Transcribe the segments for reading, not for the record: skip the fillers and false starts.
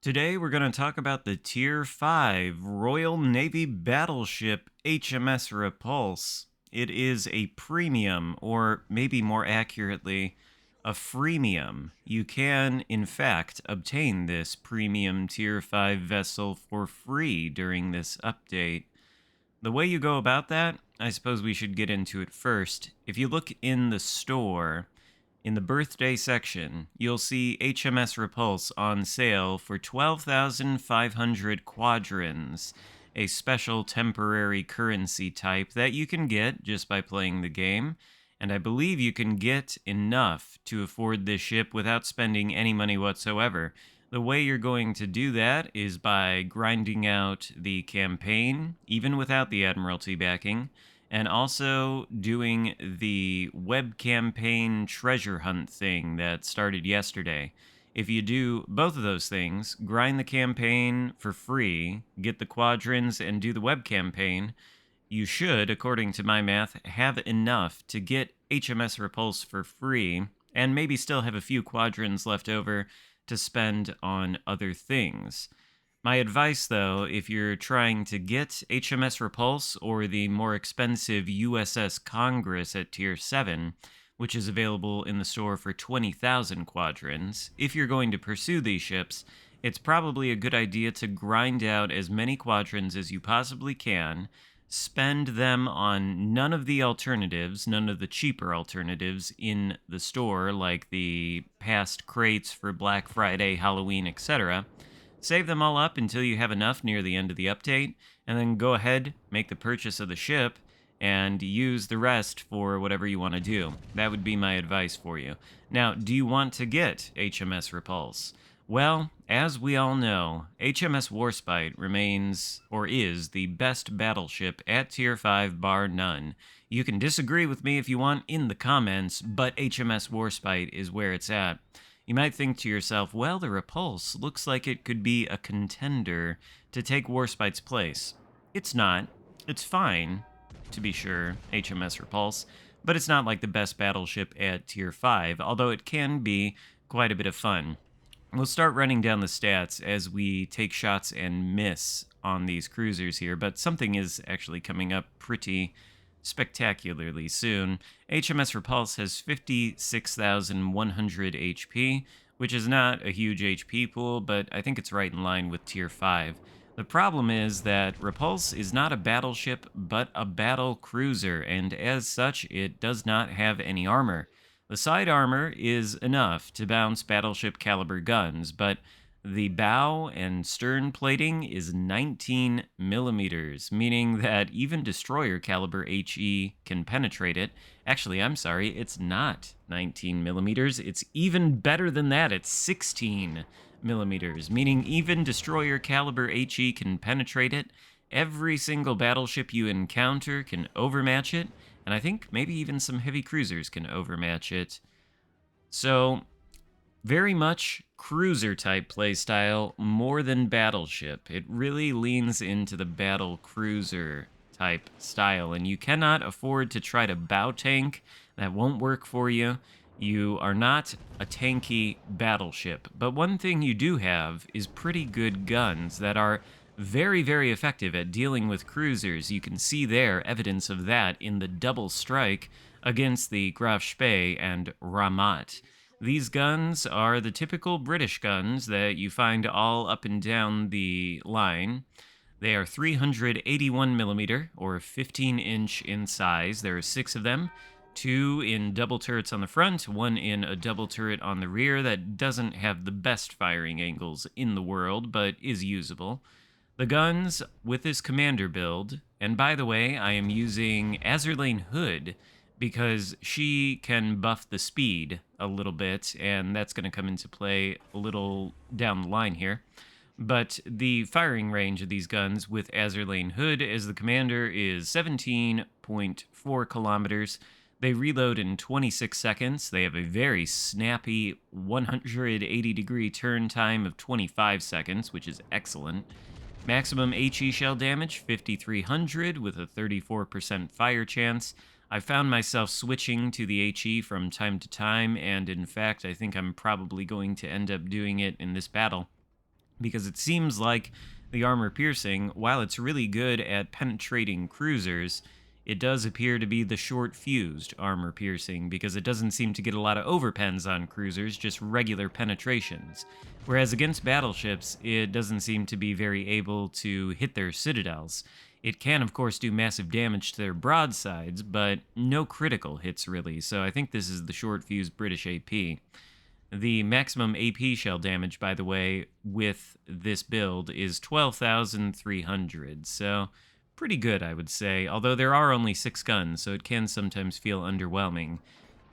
Today, we're going to talk about the Tier 5 Royal Navy battleship HMS Repulse. It is a premium, or maybe more accurately, a freemium. You can, in fact, obtain this premium Tier 5 vessel for free during this update. The way you go about that, I suppose we should get into it first. If you look in the store, in the birthday section, you'll see HMS Repulse on sale for 12,500 quadrins, a special temporary currency type that you can get just by playing the game. And I believe you can get enough to afford this ship without spending any money whatsoever. The way you're going to do that is by grinding out the campaign, even without the Admiralty backing, and also doing the web campaign treasure hunt thing that started yesterday. If you do both of those things, grind the campaign for free, get the quadrants, and do the web campaign, you should, according to my math, have enough to get HMS Repulse for free, and maybe still have a few quadrants left over to spend on other things. My advice, though, if you're trying to get HMS Repulse or the more expensive USS Congress at Tier 7, which is available in the store for 20,000 quadrants, if you're going to pursue these ships, it's probably a good idea to grind out as many quadrants as you possibly can, spend them on none of the alternatives, none of the cheaper alternatives in the store, like the past crates for Black Friday, Halloween, etc. Save them all up until you have enough near the end of the update, and then go ahead, make the purchase of the ship, and use the rest for whatever you want to do. That would be my advice for you. Now, do you want to get HMS Repulse? Well, as we all know, HMS Warspite remains, or is, the best battleship at Tier 5 bar none. You can disagree with me if you want in the comments, but HMS Warspite is where it's at. You might think to yourself, well, the Repulse looks like it could be a contender to take Warspite's place. It's not. It's fine, to be sure, HMS Repulse, but it's not like the best battleship at Tier 5, although it can be quite a bit of fun. We'll start running down the stats as we take shots and miss on these cruisers here, but something is actually coming up pretty spectacularly soon. HMS Repulse has 56,100 HP, which is not a huge HP pool, but I think it's right in line with Tier 5. The problem is that Repulse is not a battleship, but a battle cruiser, and as such, it does not have any armor. The side armor is enough to bounce battleship caliber guns, but the bow and stern plating is 19 millimeters, meaning that even destroyer caliber HE can penetrate it. Actually, I'm sorry, it's not 19 millimeters. It's even better than that. It's 16 millimeters, meaning even destroyer caliber HE can penetrate it. Every single battleship you encounter can overmatch it, and I think maybe even some heavy cruisers can overmatch it. So, very much cruiser type playstyle more than battleship. It really leans into the battle cruiser type style, and you cannot afford to try to bow tank. That won't work for you. You are not a tanky battleship. But one thing you do have is pretty good guns that are very, very effective at dealing with cruisers. You can see there evidence of that in the double strike against the Graf Spee and Ramat. These guns are the typical British guns that you find all up and down the line. They are 381 millimeter, or 15-inch in size. There are 6 of them, 2 in double turrets on the front, 1 in a double turret on the rear that doesn't have the best firing angles in the world, but is usable. The guns with this commander build, and by the way, I am using Azerlane Hood because she can buff the speed a little bit, and that's going to come into play a little down the line here. But the firing range of these guns with Azerlane Hood as the commander is 17.4 kilometers. They reload in 26 seconds. They have a very snappy 180-degree turn time of 25 seconds, which is excellent. Maximum HE shell damage, 5,300 with a 34% fire chance. I found myself switching to the HE from time to time, and in fact, I think I'm probably going to end up doing it in this battle. because it seems like the armor piercing, while it's really good at penetrating cruisers, it does appear to be the short fused armor piercing because it doesn't seem to get a lot of overpens on cruisers, just regular penetrations. Whereas against battleships, it doesn't seem to be very able to hit their citadels. It can, of course, do massive damage to their broadsides, but no critical hits really, so I think this is the short fused British AP. The maximum AP shell damage, by the way, with this build is 12,300, so pretty good, I would say, although there are only 6 guns, so it can sometimes feel underwhelming.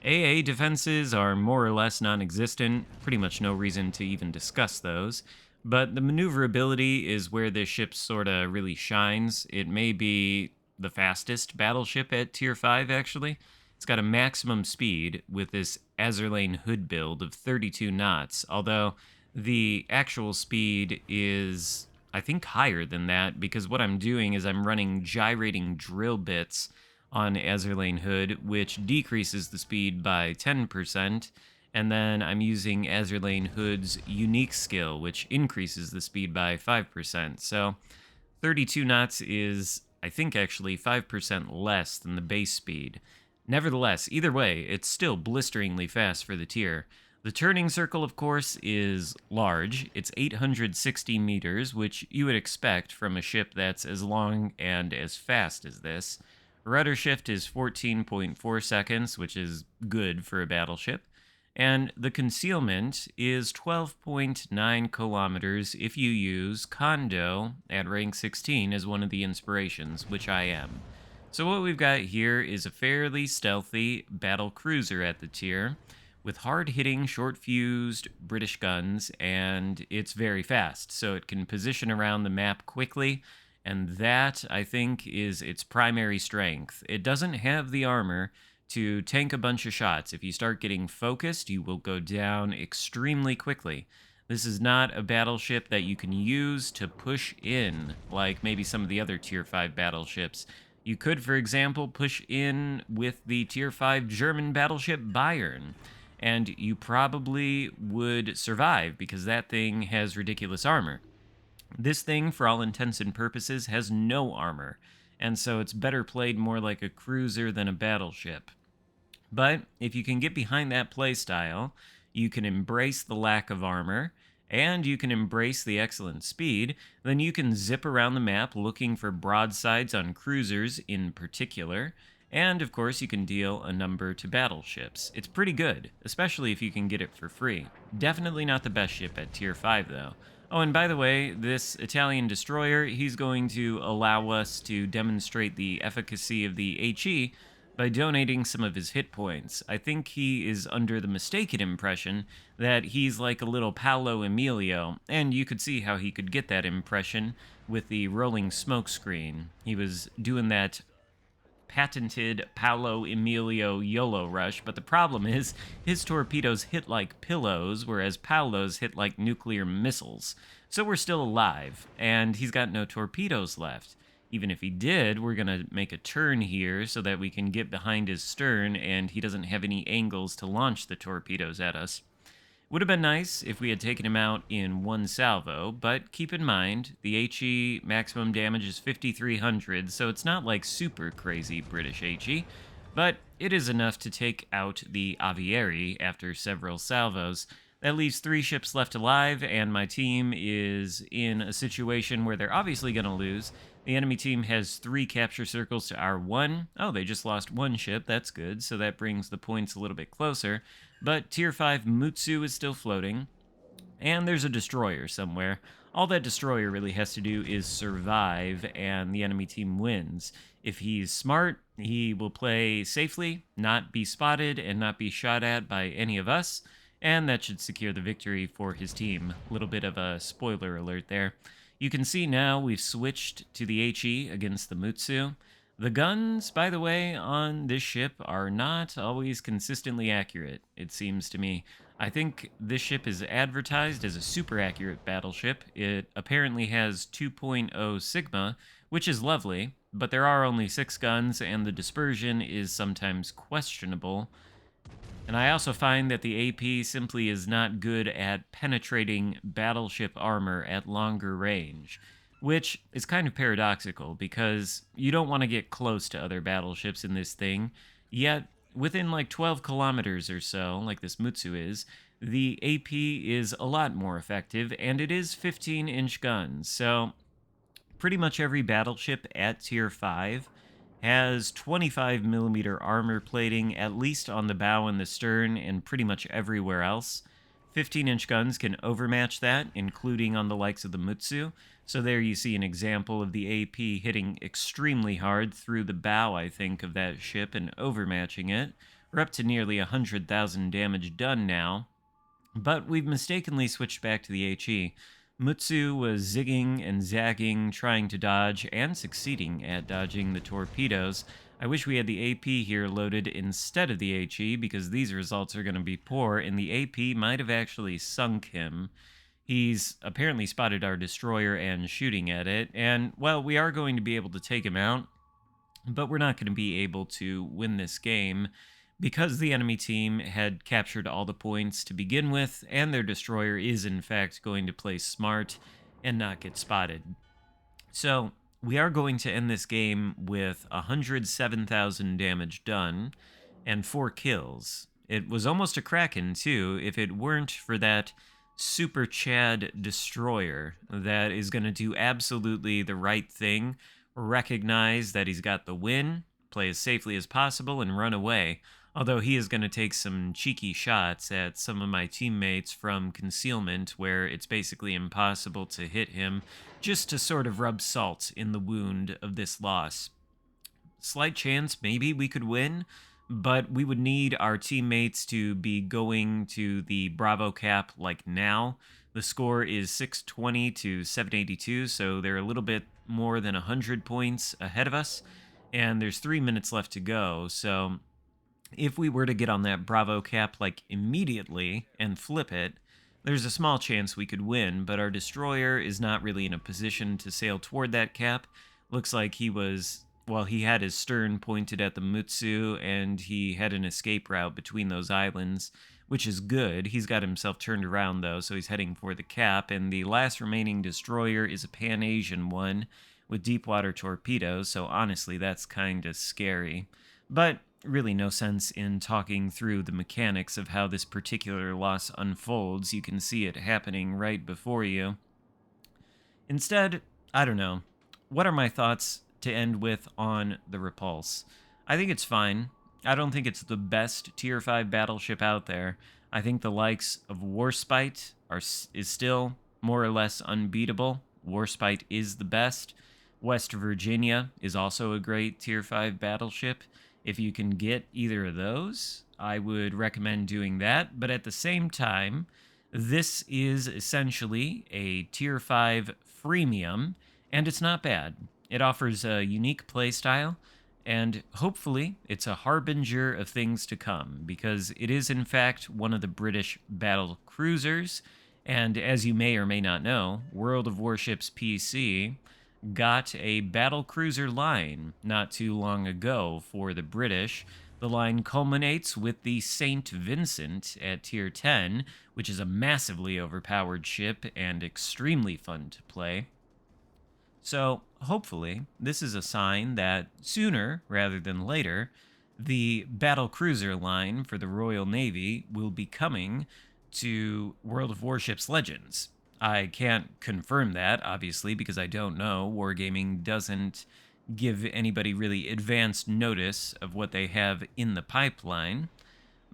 AA defenses are more or less non-existent, pretty much no reason to even discuss those, but the maneuverability is where this ship sorta really shines. It may be the fastest battleship at Tier 5, actually. It's got a maximum speed with this Azerlane hood build of 32 knots, although the actual speed is, I think, higher than that, because what I'm doing is I'm running gyrating drill bits on Azerlane hood, which decreases the speed by 10%, and then I'm using Azerlane hood's unique skill, which increases the speed by 5%. So 32 knots is, I think, actually 5% less than the base speed. Nevertheless, either way, it's still blisteringly fast for the tier. The turning circle, of course, is large. It's 860 meters, which you would expect from a ship that's as long and as fast as this. Rudder shift is 14.4 seconds, which is good for a battleship. And the concealment is 12.9 kilometers if you use Kondo at rank 16 as one of the inspirations, which I am. So what we've got here is a fairly stealthy battle cruiser at the tier, with hard-hitting, short-fused British guns, and it's very fast, so it can position around the map quickly, and that, I think, is its primary strength. It doesn't have the armor to tank a bunch of shots. If you start getting focused, you will go down extremely quickly. This is not a battleship that you can use to push in, like maybe some of the other Tier 5 battleships. You could, for example, push in with the Tier 5 German battleship Bayern, and you probably would survive because that thing has ridiculous armor. This thing, for all intents and purposes, has no armor, and so it's better played more like a cruiser than a battleship. But if you can get behind that playstyle, you can embrace the lack of armor, and you can embrace the excellent speed, then you can zip around the map looking for broadsides on cruisers in particular, and of course you can deal a number to battleships. It's pretty good, especially if you can get it for free. Definitely not the best ship at Tier 5 though. Oh, and by the way, this Italian destroyer, he's going to allow us to demonstrate the efficacy of the HE by donating some of his hit points. I think he is under the mistaken impression that he's like a little Paolo Emilio, and you could see how he could get that impression with the rolling smoke screen. He was doing that patented Paolo Emilio YOLO rush, but the problem is his torpedoes hit like pillows, whereas Paolo's hit like nuclear missiles. So we're still alive, and he's got no torpedoes left. Even if he did, we're going to make a turn here so that we can get behind his stern and he doesn't have any angles to launch the torpedoes at us. Would have been nice if we had taken him out in one salvo, but keep in mind, the HE maximum damage is 5,300, so it's not like super crazy British HE, but it is enough to take out the Aviary after several salvos. That leaves 3 ships left alive, and my team is in a situation where they're obviously going to lose. The enemy team has 3 capture circles to our 1. Oh, they just lost 1 ship. That's good, so that brings the points a little bit closer. But Tier 5 Mutsu is still floating, and there's a destroyer somewhere. All that destroyer really has to do is survive, and the enemy team wins. If he's smart, he will play safely, not be spotted, and not be shot at by any of us, and that should secure the victory for his team. A little bit of a spoiler alert there. You can see now we've switched to the HE against the Mutsu. The guns, by the way, on this ship are not always consistently accurate, it seems to me. I think this ship is advertised as a super accurate battleship. It apparently has 2.0 Sigma, which is lovely, but there are only 6 guns and the dispersion is sometimes questionable. And I also find that the AP simply is not good at penetrating battleship armor at longer range, which is kind of paradoxical because you don't want to get close to other battleships in this thing, yet within like 12 kilometers or so, like this Mutsu is, the AP is a lot more effective, and it is 15-inch guns, so pretty much every battleship at Tier 5 has 25 millimeter armor plating, at least on the bow and the stern, and pretty much everywhere else. 15-inch guns can overmatch that, including on the likes of the Mutsu. So there you see an example of the AP hitting extremely hard through the bow, I think, of that ship and overmatching it. We're up to nearly 100,000 damage done now. But we've mistakenly switched back to the HE. Mutsu was zigging and zagging, trying to dodge, and succeeding at dodging the torpedoes. I wish we had the AP here loaded instead of the HE, because these results are going to be poor, and the AP might have actually sunk him. He's apparently spotted our destroyer and shooting at it, and, well, we are going to be able to take him out, but we're not going to be able to win this game because the enemy team had captured all the points to begin with, and their destroyer is in fact going to play smart and not get spotted. So we are going to end this game with 107,000 damage done and 4 kills. It was almost a Kraken too, if it weren't for that Super Chad destroyer that is going to do absolutely the right thing, recognize that he's got the win, play as safely as possible, and run away. Although he is going to take some cheeky shots at some of my teammates from concealment, where it's basically impossible to hit him, just to sort of rub salt in the wound of this loss. Slight chance maybe we could win, but we would need our teammates to be going to the Bravo cap like now. The score is 620 to 782, so they're a little bit more than 100 points ahead of us, and there's 3 minutes left to go, so if we were to get on that Bravo cap like immediately and flip it, there's a small chance we could win, but our destroyer is not really in a position to sail toward that cap. Looks like he was, well, he had his stern pointed at the Mutsu, and he had an escape route between those islands, which is good. He's got himself turned around, though, so he's heading for the cap, and the last remaining destroyer is a Pan-Asian one with deep water torpedoes, so honestly, that's kind of scary. But really no sense in talking through the mechanics of how this particular loss unfolds. You can see it happening right before you. Instead, I don't know. What are my thoughts to end with on the Repulse? I think it's fine. I don't think it's the best Tier 5 battleship out there. I think the likes of Warspite is still more or less unbeatable. Warspite is the best. West Virginia is also a great Tier 5 battleship. If you can get either of those, I would recommend doing that. But at the same time, this is essentially a Tier 5 freemium, and it's not bad. It offers a unique playstyle, and hopefully it's a harbinger of things to come, because it is in fact one of the British battle cruisers, and as you may or may not know, World of Warships PC got a battle cruiser line not too long ago for the British. The line culminates with the St. Vincent at Tier 10, which is a massively overpowered ship and extremely fun to play. So, hopefully, this is a sign that sooner rather than later, the battle cruiser line for the Royal Navy will be coming to World of Warships Legends. I can't confirm that, obviously, because I don't know. Wargaming doesn't give anybody really advanced notice of what they have in the pipeline.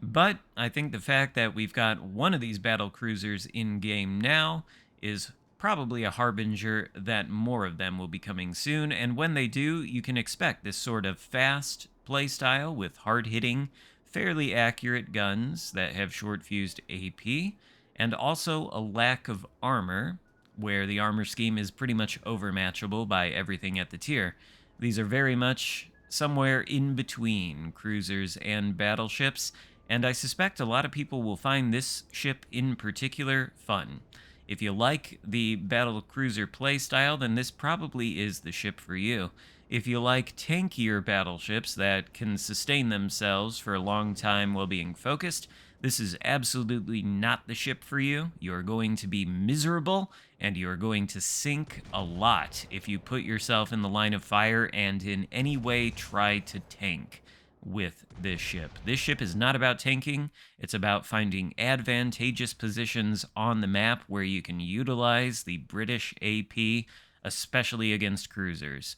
But I think the fact that we've got one of these battle cruisers in game now is probably a harbinger that more of them will be coming soon, and when they do, you can expect this sort of fast playstyle with hard-hitting, fairly accurate guns that have short-fused AP, and also a lack of armor, where the armor scheme is pretty much overmatchable by everything at the tier. These are very much somewhere in between cruisers and battleships, and I suspect a lot of people will find this ship in particular fun. If you like the battle cruiser playstyle, then this probably is the ship for you. If you like tankier battleships that can sustain themselves for a long time while being focused, this is absolutely not the ship for you. You're going to be miserable and you're going to sink a lot if you put yourself in the line of fire and in any way try to tank with this ship. This ship is not about tanking, it's about finding advantageous positions on the map where you can utilize the British AP, especially against cruisers.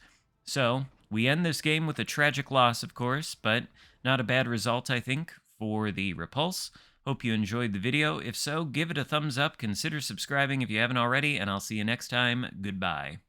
So, we end this game with a tragic loss, of course, but not a bad result, I think, for the Repulse. Hope you enjoyed the video. If so, give it a thumbs up, consider subscribing if you haven't already, and I'll see you next time. Goodbye.